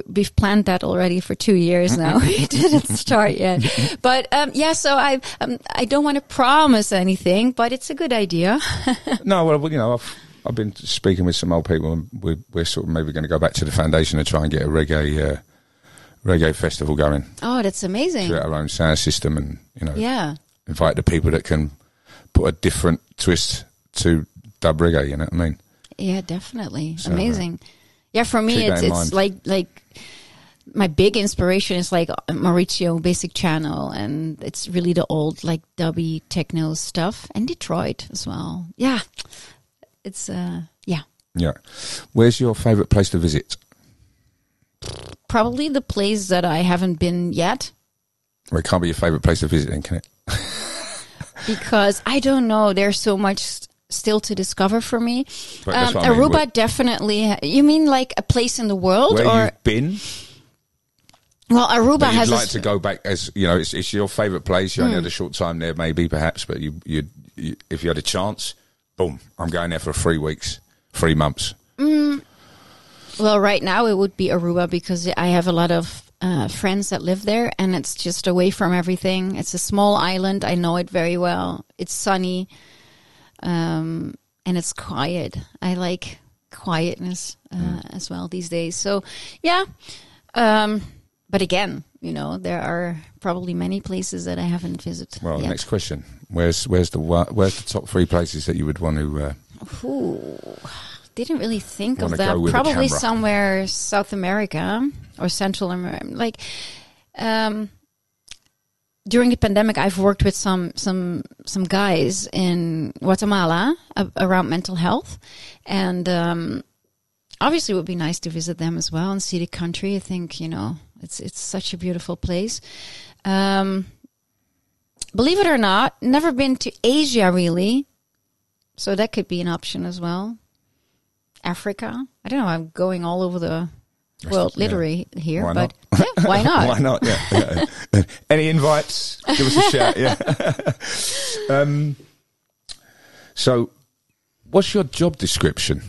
we've planned that already for 2 years now. We didn't start yet, but so I don't want to promise anything, but it's a good idea. No, well, I've been speaking with some old people, and we're sort of maybe going to go back to the foundation and try and get a reggae festival going. Oh, that's amazing! Create our own sound system, and invite the people that can put a different twist to dub reggae. You know what I mean? Yeah, definitely. So, amazing. Yeah, for me, it's like my big inspiration is like Mauricio Basic Channel, and it's really the old like dubby techno stuff, and Detroit as well. Yeah, it's yeah. Where's your favorite place to visit? Probably the place that I haven't been yet. Well, it can't be your favorite place to visit, then, can it? Because I don't know. There's so much still to discover for me. Aruba, definitely. You mean like a place in the world, where you've been? Well, Aruba has. You'd like to go back, as it's your favourite place. You only had a short time there, maybe, perhaps, but you if you had a chance, boom, I'm going there for 3 weeks, 3 months. Well, right now it would be Aruba because I have a lot of friends that live there, and it's just away from everything. It's a small island. I know it very well. It's sunny. And it's quiet. I like quietness as well these days. So, yeah. But again, there are probably many places that I haven't visited. Well, yet. Next question: Where's the top 3 places that you would want to? Didn't really think of that. Probably somewhere South America or Central America. Like, during the pandemic, I've worked with some guys in Guatemala around mental health, and obviously it would be nice to visit them as well and see the country. I think it's such a beautiful place. Believe it or not, never been to Asia really, so that could be an option as well. Africa, I don't know. I'm going all over the world, literally here, why but not? Yeah, why not? Why not? Yeah. Any invites? Give us a shout. Yeah. So, what's your job description?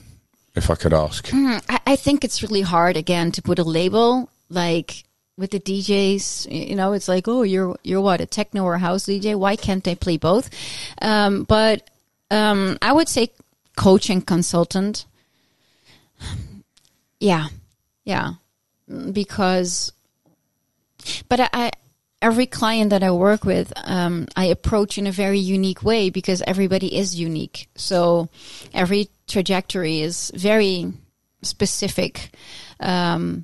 if I could ask? I think it's really hard, again, to put a label, like with the DJs, you know, it's like, oh, you're what, a techno or a house DJ? Why can't they play both? But I would say coach and consultant. Yeah. Because, but every client that I work with, I approach in a very unique way because everybody is unique. So every trajectory is very specific. I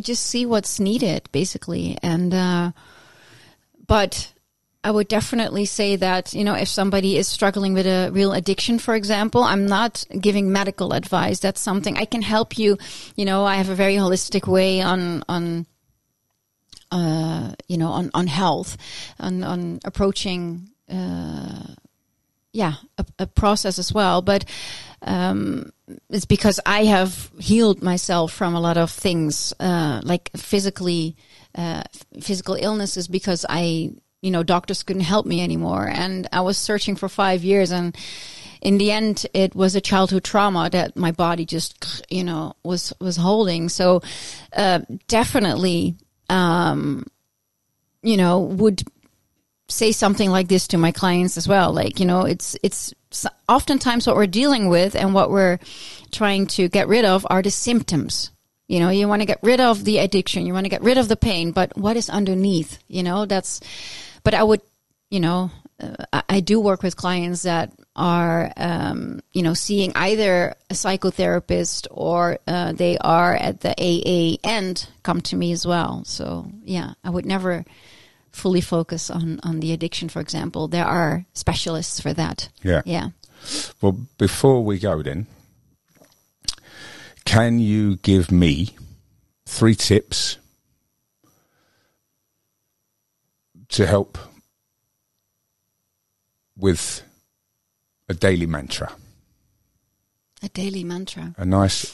just see what's needed, basically. And, but I would definitely say that, you know, if somebody is struggling with a real addiction, for example, I'm not giving medical advice. That's something I can help you. You know, I have a very holistic way on health, on approaching, a process as well. But, it's because I have healed myself from a lot of things, like physical illnesses, because doctors couldn't help me anymore. And I was searching for 5 years, and in the end, it was a childhood trauma that my body just, was holding. So, definitely, would say something like this to my clients as well. Like, it's oftentimes what we're dealing with and what we're trying to get rid of are the symptoms. You want to get rid of the addiction, you want to get rid of the pain, but what is underneath? But I would, I do work with clients that are, seeing either a psychotherapist or they are at the AA end, come to me as well. So, yeah, I would never fully focus on the addiction, for example. There are specialists for that. Yeah. Well, before we go then, can you give me 3 tips to help with a daily mantra? A daily mantra. A nice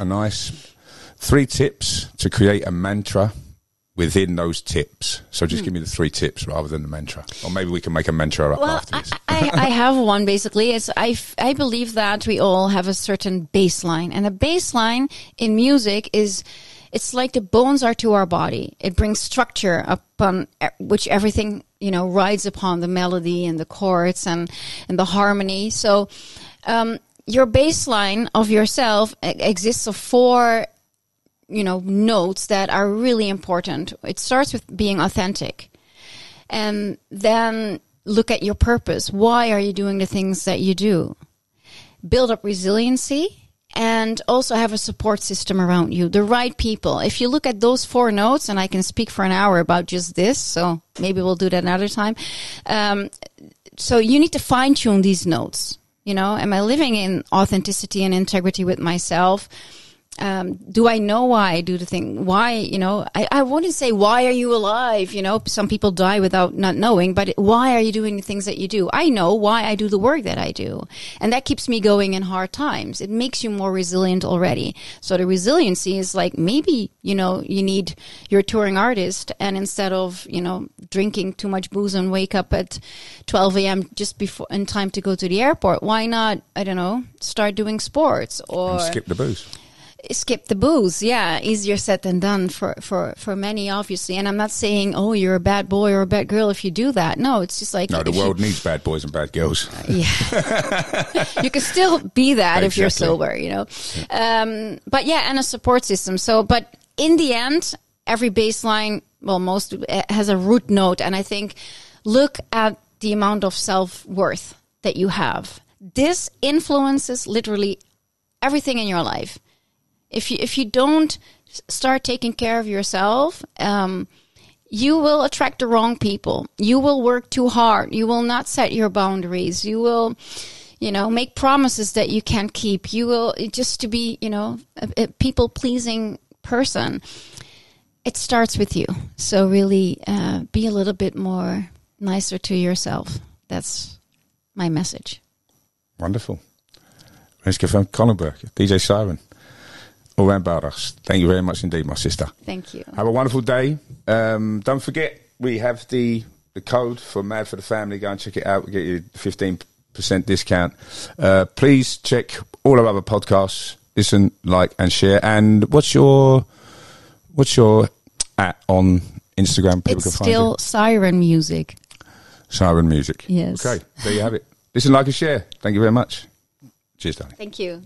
3 tips to create a mantra within those tips. So just give me the 3 tips rather than the mantra. Or maybe we can make a mantra up after this. I have one, basically. I believe that we all have a certain baseline. And a baseline in music it's like the bones are to our body. It brings structure upon which everything, rides upon, the melody and the chords and the harmony. So your baseline of yourself exists of 4 notes that are really important. It starts with being authentic. And then look at your purpose. Why are you doing the things that you do? Build up resiliency and also have a support system around you, the right people. If you look at those 4 notes, and I can speak for an hour about just this, so maybe we'll do that another time. So you need to fine tune these notes. Am I living in authenticity and integrity with myself? Do I know why I do the thing? Why, I wouldn't say, why are you alive? Some people die without not knowing, but why are you doing the things that you do? I know why I do the work that I do. And that keeps me going in hard times. It makes you more resilient already. So the resiliency is like, maybe, you're a touring artist, and instead of, drinking too much booze and wake up at 12 a.m. just before in time to go to the airport, why not, start doing sports or and skip the booze. Skip the booze, yeah. Easier said than done for many, obviously. And I'm not saying, oh, you're a bad boy or a bad girl if you do that. No, it's just like... No, the world needs bad boys and bad girls. Yeah. You can still be that if you're sober, But yeah, and a support system. So, but in the end, every baseline, most has a root note. And I think, look at the amount of self-worth that you have. This influences literally everything in your life. If you don't start taking care of yourself, you will attract the wrong people. You will work too hard. You will not set your boundaries. You will, make promises that you can't keep. You will just to be, a people-pleasing person. It starts with you. So really be a little bit more nicer to yourself. That's my message. Wonderful. Renske van Kollenburg, DJ Siren. All round badass. Thank you very much indeed, my sister. Thank you. Have a wonderful day. Don't forget, we have the code for Mad for the Family. Go and check it out. We get you 15% 10% discount. Please check all our other podcasts. Listen, like, and share. And what's your at on Instagram? People It's can find still you. Siren Music. Siren Music. Yes. Okay, there you have it. Listen, like, and share. Thank you very much. Cheers, darling. Thank you.